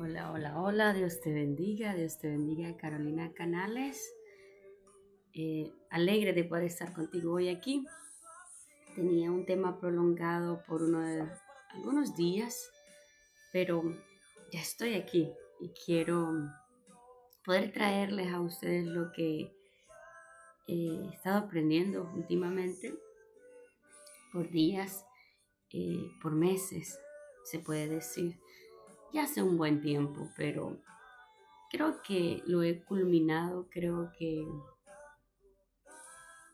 Hola, hola, hola, Dios te bendiga, Carolina Canales. Alegre de poder estar contigo hoy aquí. Tenía un tema prolongado por algunos días, pero ya estoy aquí y quiero poder traerles a ustedes lo que he estado aprendiendo últimamente por días, por meses, se puede decir. Ya hace un buen tiempo, pero creo que lo he culminado, creo que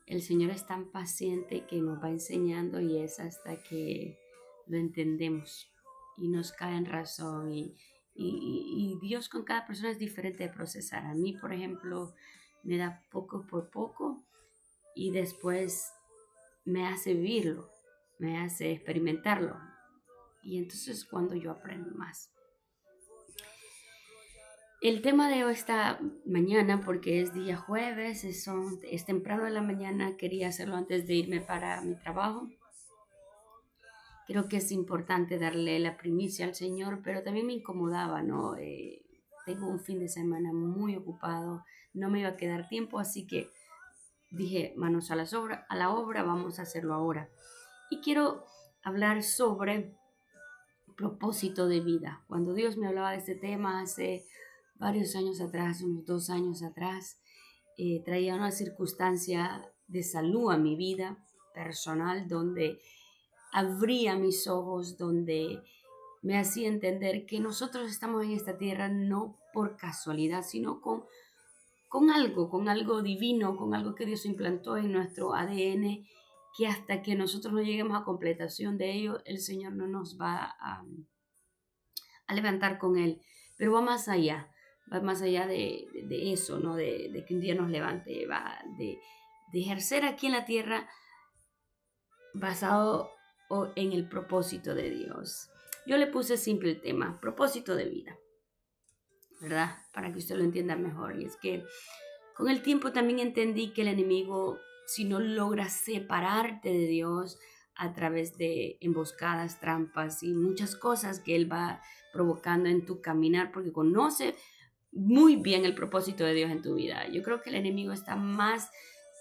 el Señor es tan paciente que nos va enseñando y es hasta que lo entendemos y nos cae en razón y Dios con cada persona es diferente de procesar. A mí, por ejemplo, me da poco por poco y después me hace vivirlo, me hace experimentarlo y entonces cuando yo aprendo más. El tema de esta mañana, porque es día jueves, es temprano de la mañana, quería hacerlo antes de irme para mi trabajo. Creo que es importante darle la primicia al Señor, pero también me incomodaba, ¿no? Tengo un fin de semana muy ocupado, no me iba a quedar tiempo, así que dije, manos a la obra, vamos a hacerlo ahora. Y quiero hablar sobre propósito de vida. Cuando Dios me hablaba de este tema hace varios años atrás, unos 2 años atrás, traía una circunstancia de salud a mi vida personal donde abría mis ojos, donde me hacía entender que nosotros estamos en esta tierra no por casualidad, sino con algo divino, con algo que Dios implantó en nuestro ADN, que hasta que nosotros no lleguemos a completación de ello, el Señor no nos va a levantar con Él. Pero va más allá de eso, ¿no? De que un día nos levante, va de ejercer aquí en la tierra basado en el propósito de Dios. Yo le puse simple el tema, propósito de vida, ¿verdad? Para que usted lo entienda mejor. Y es que con el tiempo también entendí que el enemigo, si no logra separarte de Dios a través de emboscadas, trampas y muchas cosas que él va provocando en tu caminar, porque conoce muy bien el propósito de Dios en tu vida. Yo creo que el enemigo está más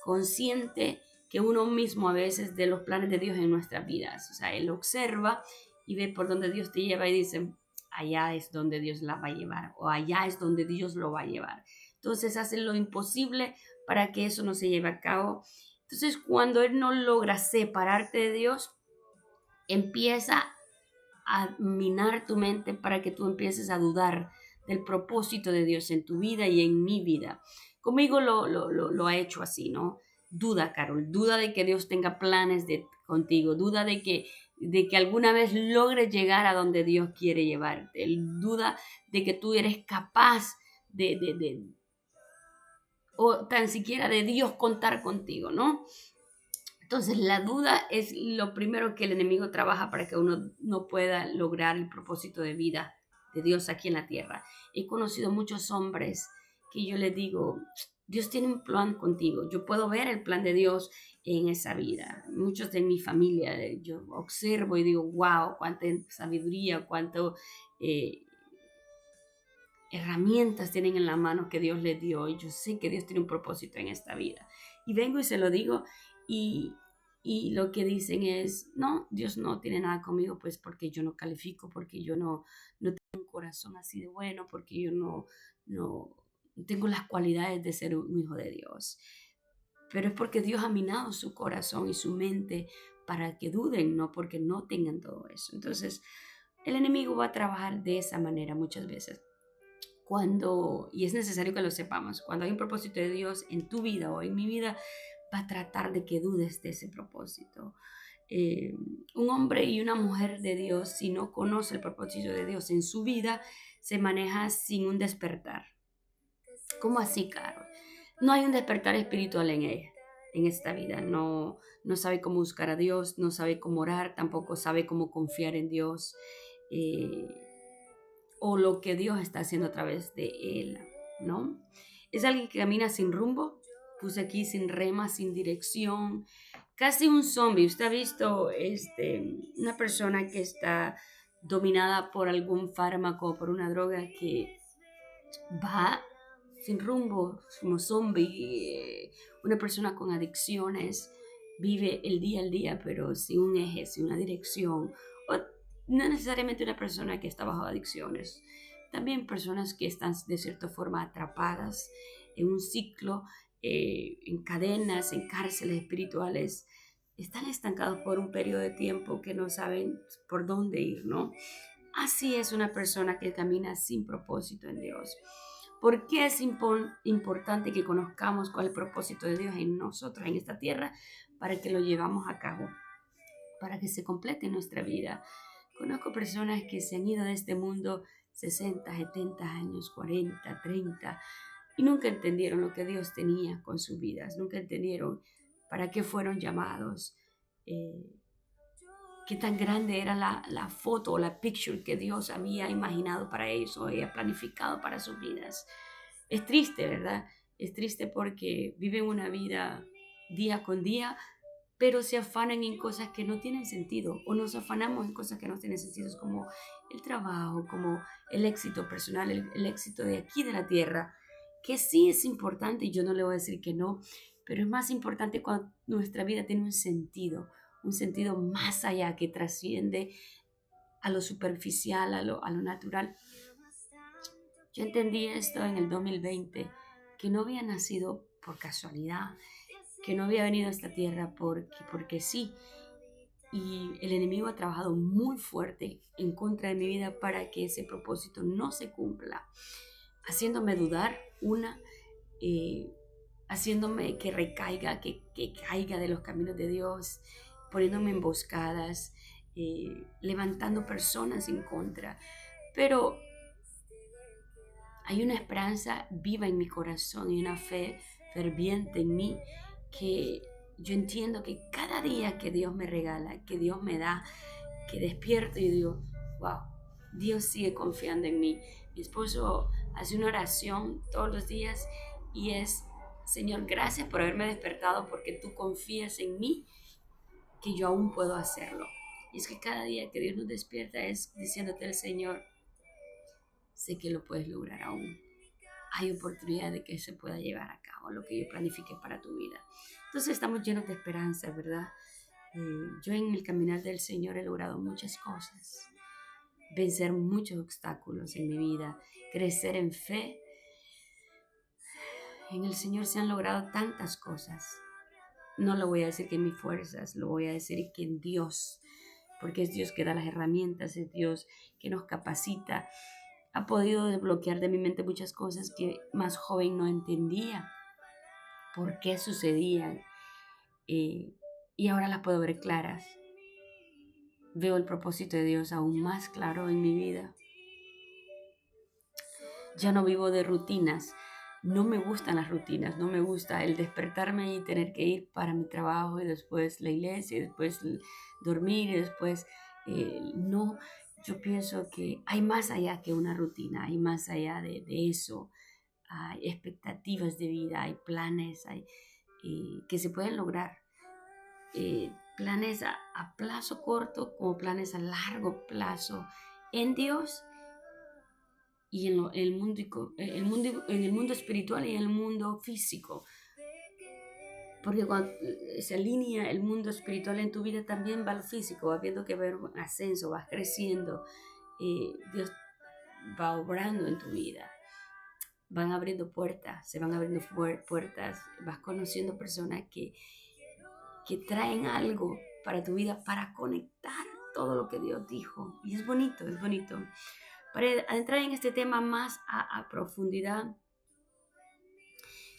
consciente que uno mismo a veces de los planes de Dios en nuestras vidas. O sea, él observa y ve por donde Dios te lleva y dice, allá es donde Dios la va a llevar o allá es donde Dios lo va a llevar. Entonces hace lo imposible para que eso no se lleve a cabo. Entonces cuando él no logra separarte de Dios, empieza a minar tu mente para que tú empieces a dudar del propósito de Dios en tu vida y en mi vida. Conmigo lo ha hecho así, ¿no? Duda, Carol, duda de que Dios tenga planes contigo, duda de que alguna vez logres llegar a donde Dios quiere llevarte, duda de que tú eres capaz de o tan siquiera de Dios contar contigo, ¿no? Entonces, la duda es lo primero que el enemigo trabaja para que uno no pueda lograr el propósito de vida de Dios aquí en la tierra. He conocido muchos hombres que yo les digo, Dios tiene un plan contigo. Yo puedo ver el plan de Dios en esa vida. Muchos de mi familia, yo observo y digo, wow, cuánta sabiduría, cuánto herramientas tienen en la mano que Dios les dio. Y yo sé que Dios tiene un propósito en esta vida. Y vengo y se lo digo y lo que dicen es, no, Dios no tiene nada conmigo, pues porque yo no califico, porque yo no tengo un corazón así de bueno, porque yo no tengo las cualidades de ser un hijo de Dios. Pero es porque Dios ha minado su corazón y su mente para que duden, no porque no tengan todo eso. Entonces, el enemigo va a trabajar de esa manera muchas veces. Y es necesario que lo sepamos, cuando hay un propósito de Dios en tu vida o en mi vida, va a tratar de que dudes de ese propósito. Eh, un hombre y una mujer de Dios, si no conoce el propósito de Dios en su vida, se maneja sin un despertar. ¿Cómo así, Carol? No hay un despertar espiritual en ella, en esta vida. No sabe cómo buscar a Dios, no sabe cómo orar, tampoco sabe cómo confiar en Dios. Eh, o lo que Dios está haciendo a través de él, ¿no? Es alguien que camina sin rumbo, puse aquí sin rema, sin dirección, casi un zombie. Usted ha visto una persona que está dominada por algún fármaco o por una droga que va sin rumbo, como zombie. Una persona con adicciones vive el día al día, pero sin un eje, sin una dirección. O no necesariamente una persona que está bajo adicciones. También personas que están de cierta forma atrapadas en un ciclo, en cadenas, en cárceles espirituales. Están estancados por un periodo de tiempo que no saben por dónde ir, ¿no? Así es una persona que camina sin propósito en Dios. ¿Por qué es importante que conozcamos cuál es el propósito de Dios en nosotros, en esta tierra, para que lo llevamos a cabo, para que se complete nuestra vida? Conozco personas que se han ido de este mundo 60, 70 años, 40, 30, y nunca entendieron lo que Dios tenía con sus vidas, nunca entendieron para qué fueron llamados, qué tan grande era la foto o la picture que Dios había imaginado para ellos o había planificado para sus vidas. Es triste, ¿verdad? Es triste porque viven una vida día con día, pero se afanan en cosas que no tienen sentido, o nos afanamos en cosas que no tienen sentido, como el trabajo, como el éxito personal, el éxito de aquí de la tierra, que sí es importante, y yo no le voy a decir que no, pero es más importante cuando nuestra vida tiene un sentido más allá que trasciende a lo superficial, a lo natural. Yo entendí esto en el 2020, que no había nacido por casualidad, que no había venido a esta tierra porque sí. Y el enemigo ha trabajado muy fuerte en contra de mi vida para que ese propósito no se cumpla, haciéndome dudar, eh, haciéndome que recaiga, que caiga de los caminos de Dios, poniéndome emboscadas, levantando personas en contra. Pero hay una esperanza viva en mi corazón y una fe ferviente en mí, que yo entiendo que cada día que Dios me regala, que Dios me da, que despierto y digo, wow, Dios sigue confiando en mí. Mi esposo hace una oración todos los días y es: Señor, gracias por haberme despertado, porque tú confías en mí, que yo aún puedo hacerlo. Y es que cada día que Dios nos despierta es diciéndote al Señor: sé que lo puedes lograr aún. Hay oportunidad de que se pueda llevar a cabo lo que yo planifique para tu vida. Entonces estamos llenos de esperanza, ¿verdad? Yo en el caminar del Señor he logrado muchas cosas, vencer muchos obstáculos en mi vida, crecer en fe. En el Señor se han logrado tantas cosas. No lo voy a decir que en mis fuerzas, lo voy a decir que en Dios, porque es Dios que da las herramientas, es Dios que nos capacita. Ha podido desbloquear de mi mente muchas cosas que más joven no entendía por qué sucedían, y ahora las puedo ver claras. Veo el propósito de Dios aún más claro en mi vida. Ya no vivo de rutinas. No me gustan las rutinas, no me gusta el despertarme y tener que ir para mi trabajo y después la iglesia y después dormir y después no. Yo pienso que hay más allá que una rutina, hay más allá de eso. Hay expectativas de vida, hay planes que se pueden lograr. Planes a plazo corto como planes a largo plazo en Dios y en el mundo espiritual y en el mundo físico. Porque cuando se alinea el mundo espiritual en tu vida, también va al físico, va viendo que va a haber un ascenso, vas creciendo, Dios va obrando en tu vida. Van abriendo puertas, se van abriendo puertas, vas conociendo personas que traen algo para tu vida, para conectar todo lo que Dios dijo. Y es bonito, es bonito. Para entrar en este tema más a profundidad,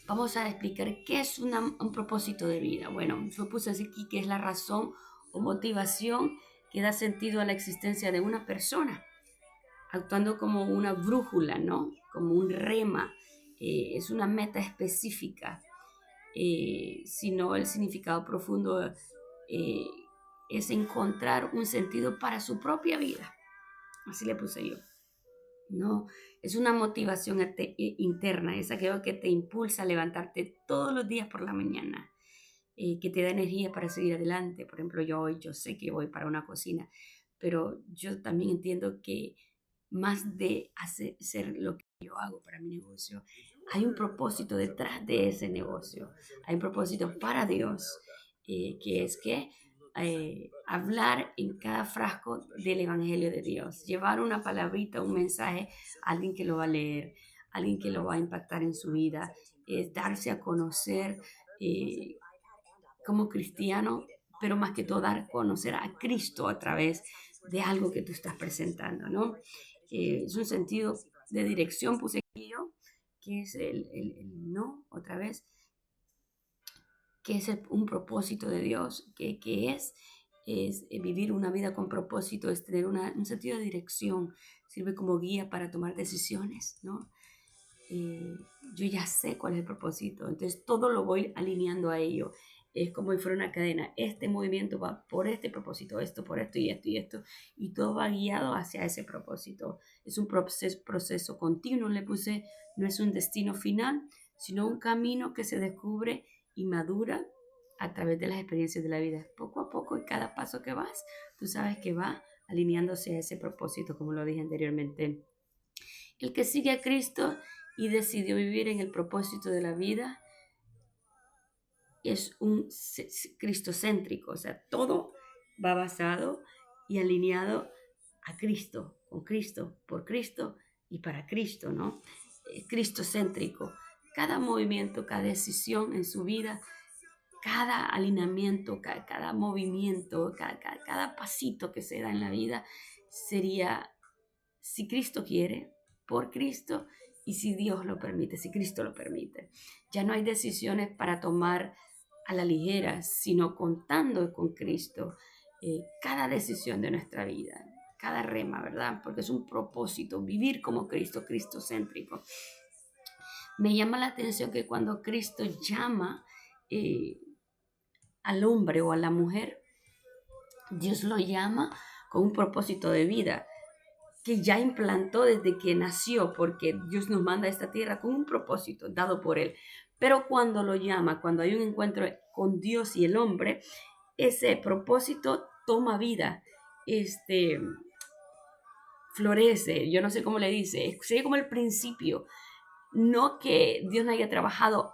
vamos a explicar qué es un propósito de vida. Bueno, yo puse así aquí que es la razón o motivación que da sentido a la existencia de una persona, actuando como una brújula, ¿no? Como un rema. Es una meta específica, sino el significado profundo es encontrar un sentido para su propia vida. Así le puse yo. No, es una motivación interna, es aquello que te impulsa a levantarte todos los días por la mañana, que te da energía para seguir adelante. Por ejemplo, yo sé que voy para una cocina, pero yo también entiendo que más de ser lo que yo hago para mi negocio, hay un propósito detrás de ese negocio, hay un propósito para Dios, que es que hablar en cada frasco del Evangelio de Dios, llevar una palabrita, un mensaje a alguien que lo va a leer, alguien que lo va a impactar en su vida, es darse a conocer eh, como cristiano, pero más que todo dar a conocer a Cristo a través de algo que tú estás presentando, ¿no? Es un sentido de dirección, puse aquí yo, que es el no, otra vez, que es un propósito de Dios, que es vivir una vida con propósito, es tener un sentido de dirección, sirve como guía para tomar decisiones, ¿no? Yo ya sé cuál es el propósito, entonces todo lo voy alineando a ello. Es como si fuera una cadena. Este movimiento va por este propósito, esto por esto y esto y esto, y todo va guiado hacia ese propósito. Es un proceso continuo, le puse, no es un destino final, sino un camino que se descubre y madura a través de las experiencias de la vida. Poco a poco y cada paso que vas, tú sabes que va alineándose a ese propósito, como lo dije anteriormente. El que sigue a Cristo y decidió vivir en el propósito de la vida es un cristocéntrico, o sea, todo va basado y alineado a Cristo, con Cristo, por Cristo y para Cristo, ¿no? Cristocéntrico. Cada movimiento, cada decisión en su vida, cada alineamiento, cada movimiento, cada pasito que se da en la vida sería, si Cristo quiere, por Cristo, y si Dios lo permite, si Cristo lo permite. Ya no hay decisiones para tomar a la ligera, sino contando con Cristo cada decisión de nuestra vida, cada rema, ¿verdad? Porque es un propósito, vivir como Cristo, cristocéntrico. Me llama la atención que cuando Cristo llama al hombre o a la mujer, Dios lo llama con un propósito de vida que ya implantó desde que nació, porque Dios nos manda a esta tierra con un propósito dado por Él. Pero cuando lo llama, cuando hay un encuentro con Dios y el hombre, ese propósito toma vida, florece, yo no sé cómo le dice, sería como el principio. No que Dios no haya trabajado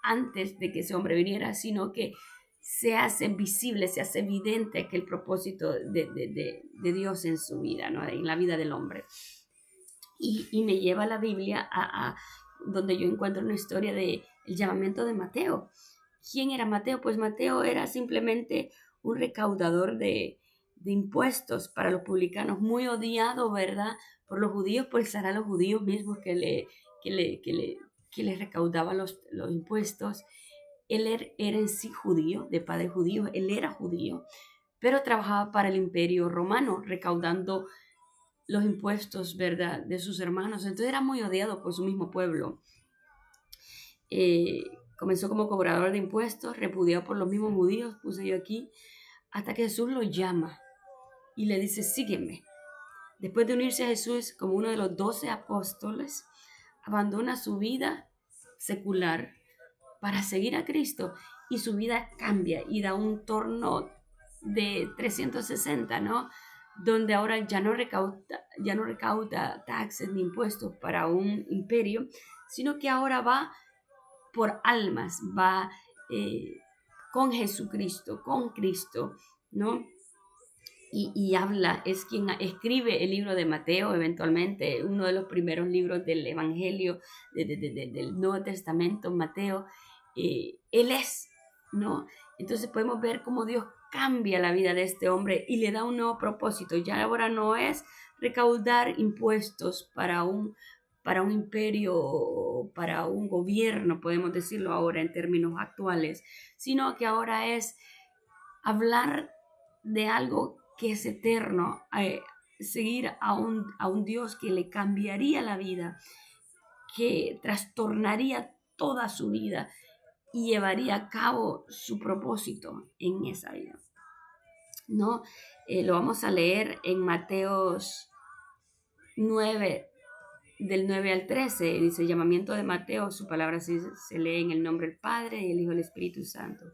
antes de que ese hombre viniera, sino que se hace visible, se hace evidente aquel propósito de Dios en su vida, ¿no? En la vida del hombre. Y me lleva la Biblia a donde yo encuentro una historia del llamamiento de Mateo. ¿Quién era Mateo? Pues Mateo era simplemente un recaudador de impuestos para los publicanos, muy odiado, ¿verdad? Por los judíos, pues eran los judíos mismos que le recaudaban los impuestos. Él era en sí judío, de padre judío, él era judío, pero trabajaba para el imperio romano, recaudando los impuestos, ¿verdad?, de sus hermanos. Entonces era muy odiado por su mismo pueblo. Comenzó como cobrador de impuestos, repudiado por los mismos judíos, puse yo aquí, hasta que Jesús lo llama y le dice, sígueme. Después de unirse a Jesús como uno de los 12 apóstoles, abandona su vida secular para seguir a Cristo y su vida cambia y da un torno de 360, ¿no? Donde ahora ya no recauda taxes ni impuestos para un imperio, sino que ahora va por almas, va con Jesucristo, con Cristo, ¿no? Y habla, es quien escribe el libro de Mateo, eventualmente, uno de los primeros libros del Evangelio, del Nuevo Testamento, Mateo. Él es, ¿no? Entonces podemos ver cómo Dios cambia la vida de este hombre y le da un nuevo propósito. Ya ahora no es recaudar impuestos para un imperio, para un gobierno, podemos decirlo ahora en términos actuales, sino que ahora es hablar de algo que es eterno, seguir a un Dios que le cambiaría la vida, que trastornaría toda su vida y llevaría a cabo su propósito en esa vida, ¿no? Lo vamos a leer en Mateos 9, del 9 al 13, dice, llamamiento de Mateo, su palabra se lee en el nombre del Padre, y el Hijo y el Espíritu Santo.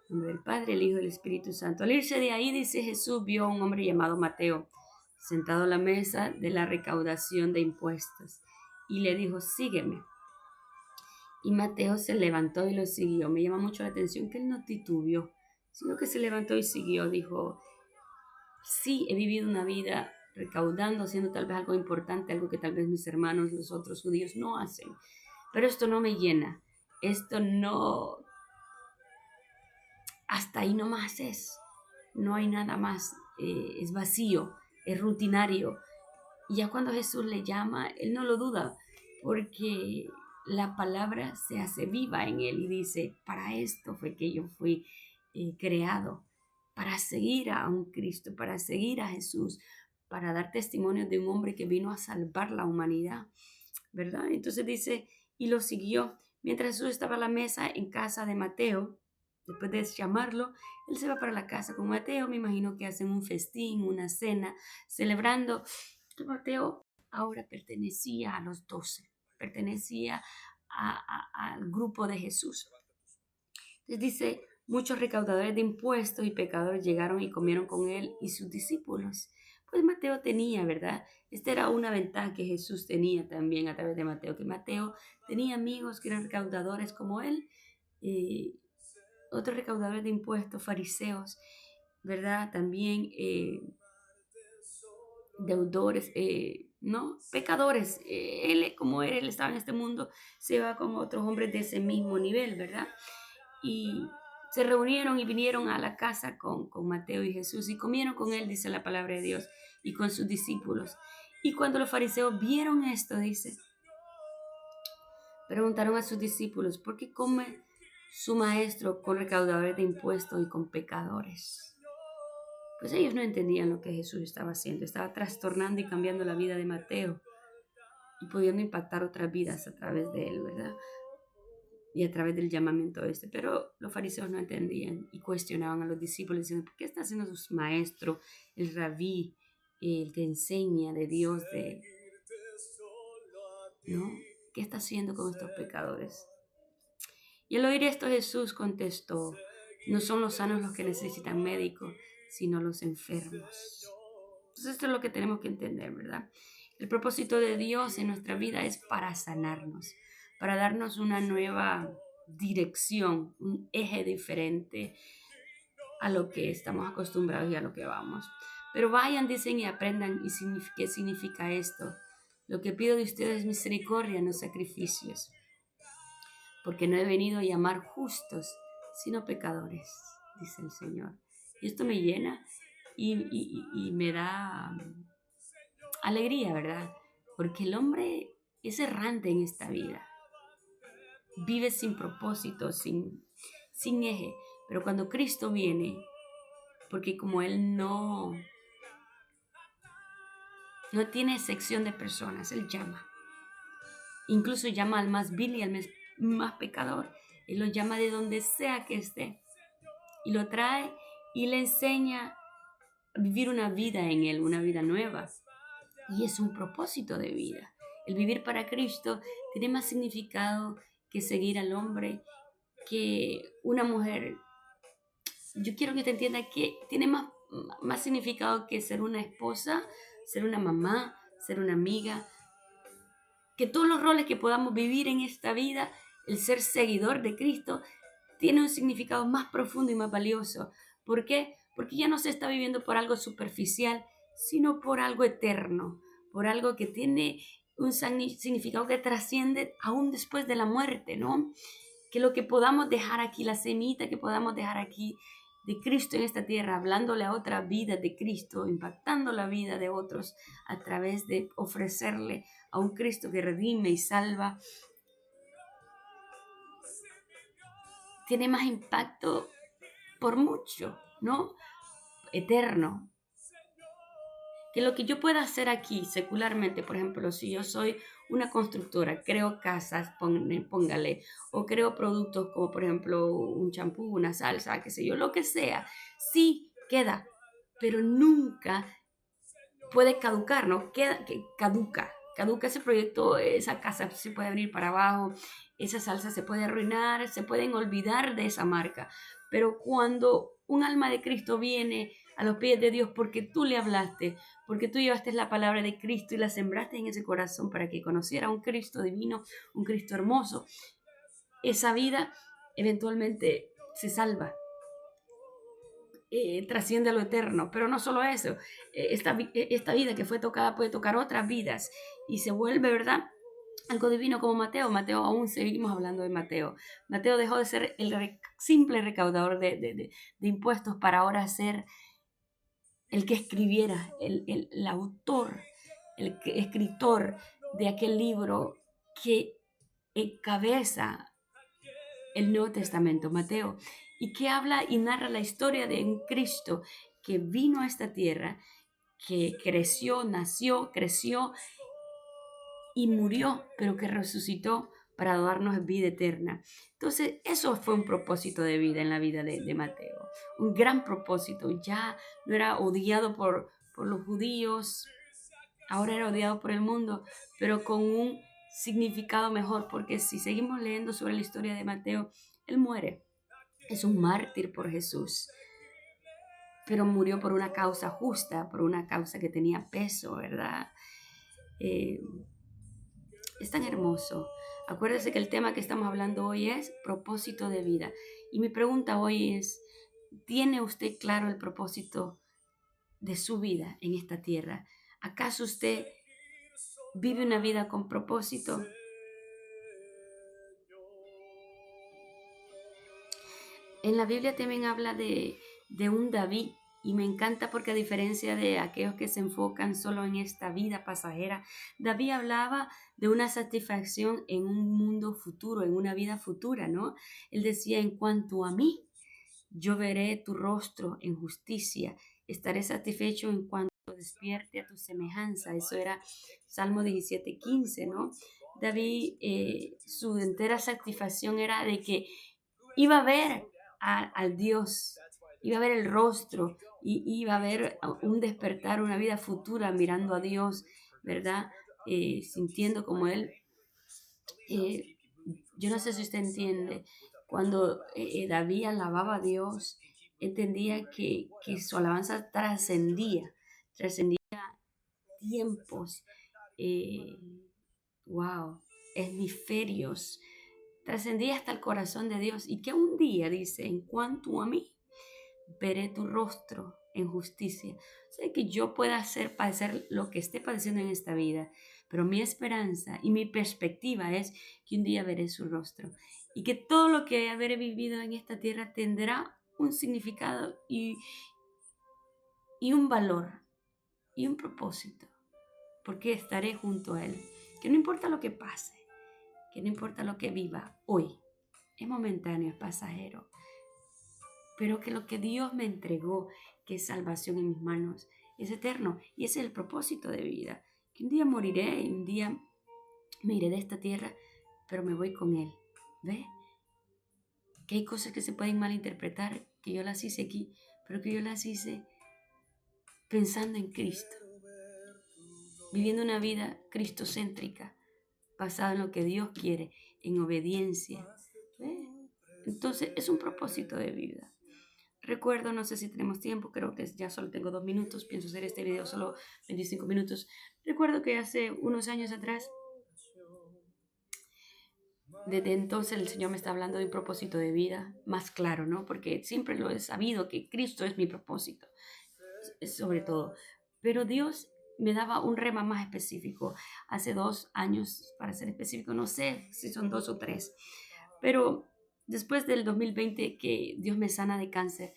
En nombre del Padre, el Hijo y el Espíritu Santo. Al irse de ahí, dice Jesús, vio a un hombre llamado Mateo, sentado a la mesa de la recaudación de impuestos, y le dijo, sígueme. Y Mateo se levantó y lo siguió. Me llama mucho la atención que él no titubeó, sino que se levantó y siguió. Dijo, sí, he vivido una vida recaudando, haciendo tal vez algo importante, algo que tal vez mis hermanos, los otros judíos, no hacen. Pero esto no me llena. Esto no... Hasta ahí nomás es. No hay nada más. Es vacío, es rutinario. Y ya cuando Jesús le llama, él no lo duda, porque la palabra se hace viva en él y dice, para esto fue que yo fui creado, para seguir a un Cristo, para seguir a Jesús, para dar testimonio de un hombre que vino a salvar la humanidad, ¿verdad? Entonces dice, y lo siguió. Mientras Jesús estaba a la mesa en casa de Mateo, después de llamarlo, él se va para la casa con Mateo. Me imagino que hacen un festín, una cena, celebrando. Mateo ahora pertenecía a los 12, pertenecía al grupo de Jesús. Entonces dice, muchos recaudadores de impuestos y pecadores llegaron y comieron con él y sus discípulos. Pues Mateo tenía, ¿verdad? Esta era una ventaja que Jesús tenía también a través de Mateo, que Mateo tenía amigos que eran recaudadores como él, otros recaudadores de impuestos, fariseos, ¿verdad? También deudores, ¿no? Pecadores. Él, como él estaba en este mundo, se va con otros hombres de ese mismo nivel, ¿verdad? Y se reunieron y vinieron a la casa con Mateo y Jesús y comieron con él, dice la palabra de Dios, y con sus discípulos. Y cuando los fariseos vieron esto, dice, preguntaron a sus discípulos, ¿por qué come su maestro con recaudadores de impuestos y con pecadores? Pues ellos no entendían lo que Jesús estaba haciendo. Estaba trastornando y cambiando la vida de Mateo y pudiendo impactar otras vidas a través de él, ¿verdad? Y a través del llamamiento este. Pero los fariseos no entendían y cuestionaban a los discípulos diciendo, ¿por qué está haciendo su maestro, el rabí, el que enseña de Dios, ¿no? ¿Qué está haciendo con estos pecadores? Y al oír esto Jesús contestó, no son los sanos los que necesitan médico, sino los enfermos. Entonces esto es lo que tenemos que entender, ¿verdad? El propósito de Dios en nuestra vida es para sanarnos, para darnos una nueva dirección, un eje diferente a lo que estamos acostumbrados y a lo que vamos. Pero vayan, dicen, y aprendan qué significa esto. Lo que pido de ustedes es misericordia, no sacrificios, porque no he venido a llamar justos, sino pecadores, dice el Señor. Y esto me llena y me da alegría, ¿verdad? Porque el hombre es errante en esta vida. Vive sin propósito, sin eje. Pero cuando Cristo viene, porque como Él no tiene sección de personas, Él llama. Incluso llama al más vil y al más pecador. Él lo llama de donde sea que esté. Y lo trae y le enseña a vivir una vida en Él, una vida nueva. Y es un propósito de vida. El vivir para Cristo tiene más significado que seguir al hombre, que una mujer. Yo quiero que te entienda que tiene más significado que ser una esposa, ser una mamá, ser una amiga. Que todos los roles que podamos vivir en esta vida, el ser seguidor de Cristo, tiene un significado más profundo y más valioso. ¿Por qué? Porque ya no se está viviendo por algo superficial, sino por algo eterno, por algo que tiene un significado que trasciende aún después de la muerte, ¿no? Que lo que podamos dejar aquí, la semita que podamos dejar aquí de Cristo en esta tierra, hablándole a otra vida de Cristo, impactando la vida de otros a través de ofrecerle a un Cristo que redime y salva, tiene más impacto por mucho, ¿no? Eterno. Que lo que yo pueda hacer aquí secularmente, por ejemplo, si yo soy una constructora, creo casas, póngale, o creo productos como por ejemplo un champú, una salsa, qué sé yo, lo que sea, sí queda, pero nunca puede caducar, ¿no? Queda, que caduca, caduca ese proyecto, esa casa se puede venir para abajo, esa salsa se puede arruinar, se pueden olvidar de esa marca. Pero cuando un alma de Cristo viene a los pies de Dios porque tú le hablaste, porque tú llevaste la palabra de Cristo y la sembraste en ese corazón para que conociera un Cristo divino, un Cristo hermoso, esa vida eventualmente se salva. Trasciende a lo eterno, pero no solo eso, esta vida que fue tocada puede tocar otras vidas y se vuelve, ¿verdad?, algo divino como Mateo. Mateo, aún seguimos hablando de Mateo. Mateo dejó de ser el simple recaudador de impuestos para ahora ser el que escribiera, el autor, escritor de aquel libro que encabeza el Nuevo Testamento, Mateo, y que habla y narra la historia de un Cristo que vino a esta tierra, que nació, creció y murió, pero que resucitó para darnos vida eterna. Entonces, eso fue un propósito de vida en la vida de Mateo, un gran propósito. Ya no era odiado por los judíos, ahora era odiado por el mundo, pero con un significado mejor, porque si seguimos leyendo sobre la historia de Mateo, él muere, es un mártir por Jesús, pero murió por una causa justa, por una causa que tenía peso, ¿verdad? Es tan hermoso. Acuérdese que el tema que estamos hablando hoy es propósito de vida. Y mi pregunta hoy es, ¿tiene usted claro el propósito de su vida en esta tierra? ¿Acaso usted vive una vida con propósito? En la Biblia también habla de un David, y me encanta porque a diferencia de aquellos que se enfocan solo en esta vida pasajera, David hablaba de una satisfacción en un mundo futuro, en una vida futura, ¿no? Él decía, en cuanto a mí, yo veré tu rostro en justicia, estaré satisfecho en cuanto despierte a tu semejanza. Eso era Salmo 17:15, ¿no? David, su entera satisfacción era de que iba a ver al Dios, iba a ver el rostro, y iba a ver un despertar, una vida futura mirando a Dios, ¿verdad? Sintiendo como Él. Yo no sé si usted entiende, cuando David alababa a Dios, entendía que su alabanza trascendía tiempos, eh, wow, hemisferios, trascendía hasta el corazón de Dios, y que un día dice, en cuanto a mí, veré tu rostro en justicia. Sé que yo pueda padecer lo que esté padeciendo en esta vida, pero mi esperanza y mi perspectiva es que un día veré su rostro, y que todo lo que habré vivido en esta tierra tendrá un significado y un valor y un propósito, porque estaré junto a Él. Que no importa lo que pase, que no importa lo que viva hoy, es momentáneo, es pasajero, pero que lo que Dios me entregó, que es salvación en mis manos, es eterno, y ese es el propósito de vida. Que un día moriré y un día me iré de esta tierra, pero me voy con Él. ¿Ve? Que hay cosas que se pueden malinterpretar, que yo las hice aquí, pero que yo las hice pensando en Cristo, viviendo una vida cristocéntrica, basada en lo que Dios quiere, en obediencia. ¿Ve? Entonces es un propósito de vida. Recuerdo, no sé si tenemos tiempo, creo que ya solo tengo 2 minutos, pienso hacer este video solo 25 minutos. Recuerdo que hace unos años atrás, desde entonces el Señor me está hablando de un propósito de vida más claro, ¿no? Porque siempre lo he sabido que Cristo es mi propósito, sobre todo. Pero Dios me daba un rema más específico. Hace 2 años, para ser específico, no sé si son 2 o 3, pero después del 2020 que Dios me sana de cáncer,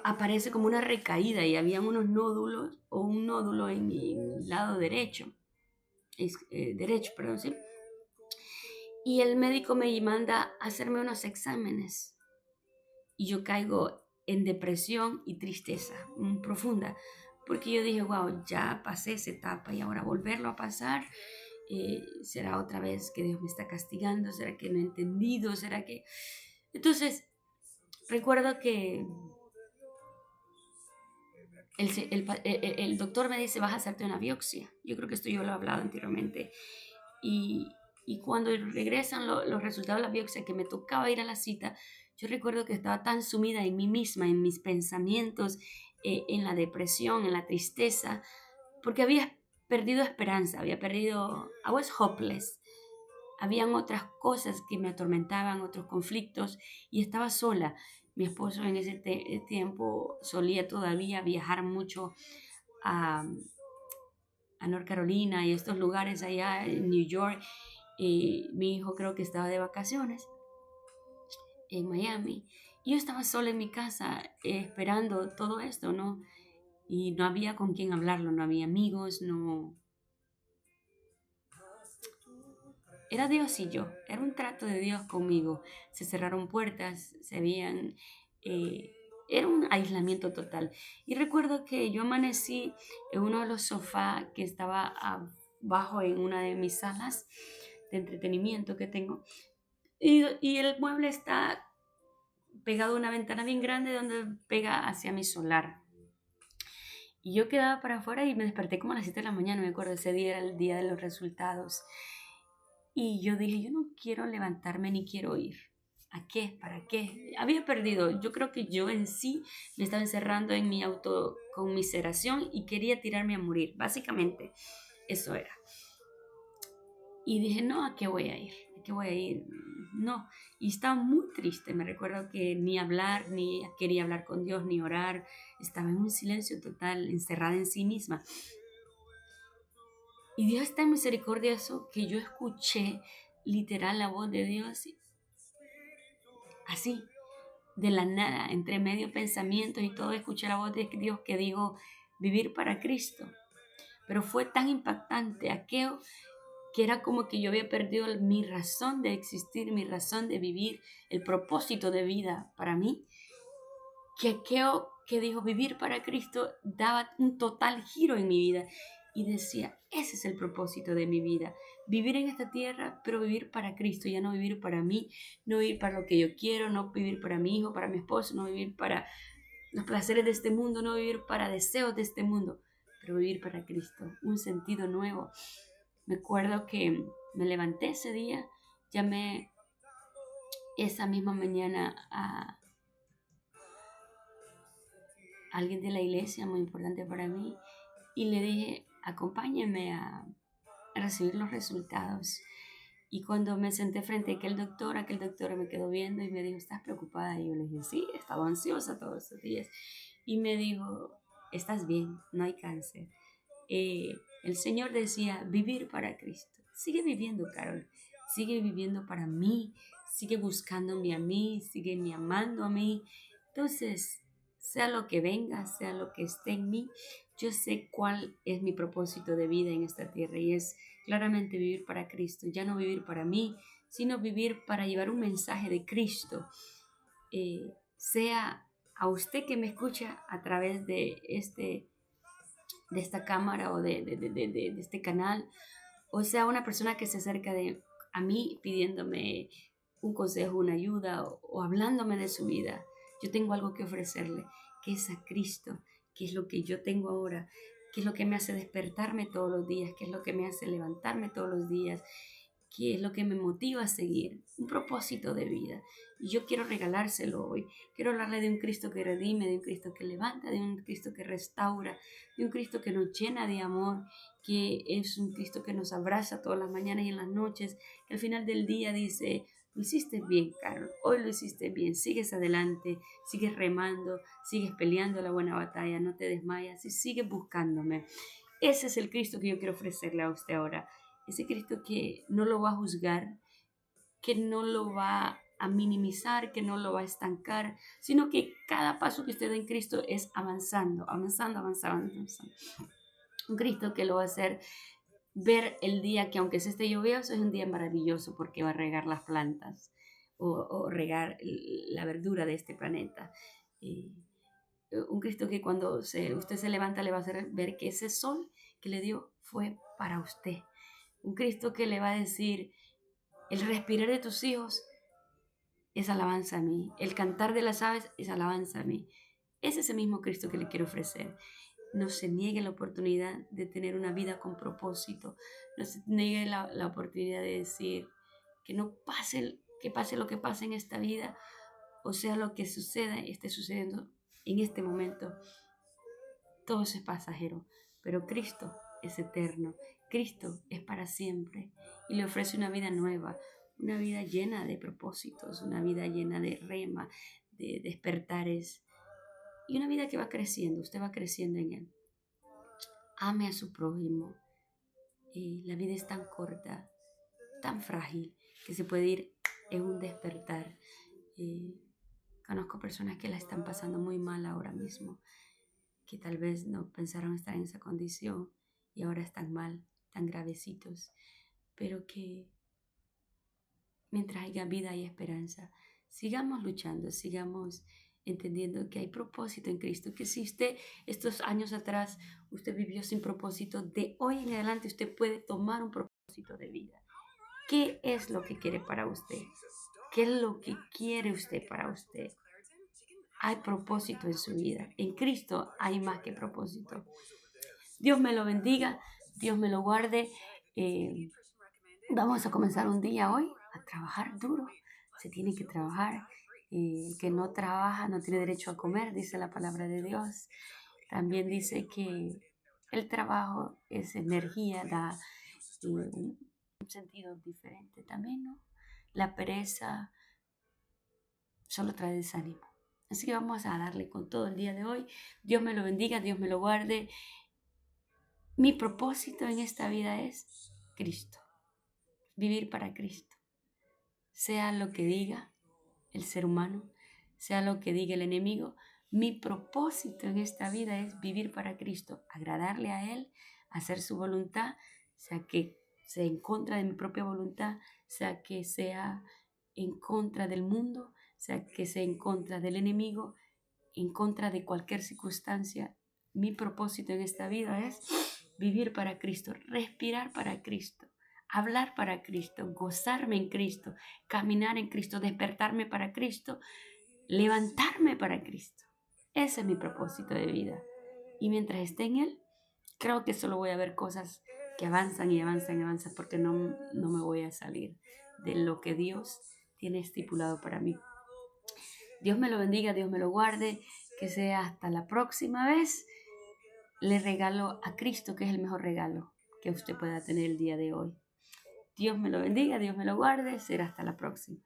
aparece como una recaída y habían unos nódulos o un nódulo en mi lado derecho, derecho, perdón, ¿sí? Y el médico me manda a hacerme unos exámenes y yo caigo en depresión y tristeza profunda, porque yo dije, wow, ya pasé esa etapa y ahora volverlo a pasar, ¿será otra vez que Dios me está castigando? ¿Será que no he entendido? ¿Será que...? Entonces, recuerdo que el doctor me dice, vas a hacerte una biopsia. Yo creo que esto yo lo he hablado anteriormente. Y, y cuando regresan los resultados de la biopsia, que me tocaba ir a la cita, yo recuerdo que estaba tan sumida en mí misma, en mis pensamientos, en la depresión, en la tristeza, porque había perdido esperanza, había perdido, I was hopeless. Habían otras cosas que me atormentaban, otros conflictos, y estaba sola. Mi esposo en ese tiempo solía todavía viajar mucho a, a North Carolina y estos lugares allá en New York. Y mi hijo creo que estaba de vacaciones en Miami. Y yo estaba sola en mi casa esperando todo esto, ¿no? Y no había con quién hablarlo, no había amigos, no. Era Dios y yo, era un trato de Dios conmigo. Se cerraron puertas, se habían... era un aislamiento total. Y recuerdo que yo amanecí en uno de los sofás que estaba abajo en una de mis salas de entretenimiento que tengo. Y el mueble está pegado a una ventana bien grande donde pega hacia mi solar. Y yo quedaba para afuera y me desperté como a las 7 de la mañana, me acuerdo, ese día era el día de los resultados. Y yo dije, yo no quiero levantarme ni quiero ir. ¿A qué? ¿Para qué? Había perdido. Yo creo que yo en sí me estaba encerrando en mi autoconmiseración y quería tirarme a morir. Básicamente, eso era. Y dije, no, ¿a qué voy a ir? ¿A qué voy a ir? No. Y estaba muy triste. Me recuerdo que ni hablar, ni quería hablar con Dios, ni orar. Estaba en un silencio total, encerrada en sí misma. Y Dios es tan misericordioso que yo escuché literal la voz de Dios así, de la nada, entre medio pensamientos y todo, escuché la voz de Dios que dijo vivir para Cristo. Pero fue tan impactante aquello que era como que yo había perdido mi razón de existir, mi razón de vivir, el propósito de vida para mí, que aquello que dijo vivir para Cristo daba un total giro en mi vida y decía, ese es el propósito de mi vida, vivir en esta tierra, pero vivir para Cristo, ya no vivir para mí, no vivir para lo que yo quiero, no vivir para mi hijo, para mi esposo, no vivir para los placeres de este mundo, no vivir para deseos de este mundo, pero vivir para Cristo, un sentido nuevo. Me acuerdo que me levanté ese día, llamé esa misma mañana a alguien de la iglesia muy importante para mí y le dije, acompáñenme a recibir los resultados. Y cuando me senté frente a aquel doctor me quedó viendo y me dijo, ¿estás preocupada? Y yo le dije, sí, he estado ansiosa todos estos días. Y me dijo, estás bien, no hay cáncer. El Señor decía, vivir para Cristo. Sigue viviendo, Carol. Sigue viviendo para mí. Sigue buscándome a mí. Sigue me amando a mí. Entonces, sea lo que venga, sea lo que esté en mí, yo sé cuál es mi propósito de vida en esta tierra y es claramente vivir para Cristo, ya no vivir para mí, sino vivir para llevar un mensaje de Cristo, sea a usted que me escucha a través de esta cámara o de este canal, o sea una persona que se acerca a mí pidiéndome un consejo, una ayuda o hablándome de su vida. Yo tengo algo que ofrecerle, que es a Cristo, que es lo que yo tengo ahora, que es lo que me hace despertarme todos los días, que es lo que me hace levantarme todos los días, que es lo que me motiva a seguir, un propósito de vida. Y yo quiero regalárselo hoy. Quiero hablarle de un Cristo que redime, de un Cristo que levanta, de un Cristo que restaura, de un Cristo que nos llena de amor, que es un Cristo que nos abraza todas las mañanas y en las noches, que al final del día dice, lo hiciste bien, Carol, hoy lo hiciste bien, sigues adelante, sigues remando, sigues peleando la buena batalla, no te desmayas y sigues buscándome. Ese es el Cristo que yo quiero ofrecerle a usted ahora. Ese Cristo que no lo va a juzgar, que no lo va a minimizar, que no lo va a estancar, sino que cada paso que usted da en Cristo es avanzando, avanzando, avanzando, avanzando. Un Cristo que lo va a hacer ver el día que aunque se esté lluvioso es un día maravilloso porque va a regar las plantas o regar la verdura de este planeta. Un Cristo que cuando usted se levanta le va a hacer ver que ese sol que le dio fue para usted. Un Cristo que le va a decir, el respirar de tus hijos es alabanza a mí. El cantar de las aves es alabanza a mí. Es ese mismo Cristo que le quiero ofrecer. No se niegue la oportunidad de tener una vida con propósito. No se niegue la oportunidad de decir que pase lo que pase en esta vida, o sea, lo que suceda, esté sucediendo en este momento. Todo eso es pasajero, pero Cristo es eterno. Cristo es para siempre y le ofrece una vida nueva, una vida llena de propósitos, una vida llena de rema, de despertares y una vida que va creciendo. Usted va creciendo en él. Ame a su prójimo. La vida es tan corta, tan frágil, que se puede ir en un despertar. Conozco personas que la están pasando muy mal ahora mismo, que tal vez no pensaron estar en esa condición y ahora están mal, tan gravecitos, pero que mientras haya vida y esperanza, sigamos luchando, sigamos entendiendo que hay propósito en Cristo, que si usted estos años atrás, usted vivió sin propósito, de hoy en adelante usted puede tomar un propósito de vida. ¿Qué es lo que quiere para usted? ¿Qué es lo que quiere usted para usted? Hay propósito en su vida. En Cristo hay más que propósito. Dios me lo bendiga, Dios me lo guarde. Vamos a comenzar un día hoy a trabajar duro. Se tiene que trabajar. El que no trabaja no tiene derecho a comer, dice la palabra de Dios. También dice que el trabajo es energía, da un sentido diferente también, ¿no? La pereza solo trae desánimo. Así que vamos a darle con todo el día de hoy. Dios me lo bendiga, Dios me lo guarde. Mi propósito en esta vida es Cristo, vivir para Cristo. Sea lo que diga el ser humano, sea lo que diga el enemigo, mi propósito en esta vida es vivir para Cristo, agradarle a Él, hacer su voluntad, sea que sea en contra de mi propia voluntad, sea que sea en contra del mundo, sea que sea en contra del enemigo, en contra de cualquier circunstancia. Mi propósito en esta vida es vivir para Cristo, respirar para Cristo, hablar para Cristo, gozarme en Cristo, caminar en Cristo, despertarme para Cristo, levantarme para Cristo. Ese es mi propósito de vida. Y mientras esté en Él, creo que solo voy a ver cosas que avanzan y avanzan y avanzan porque no me voy a salir de lo que Dios tiene estipulado para mí. Dios me lo bendiga, Dios me lo guarde, que sea hasta la próxima vez. Le regalo a Cristo, que es el mejor regalo que usted pueda tener el día de hoy. Dios me lo bendiga, Dios me lo guarde, será hasta la próxima.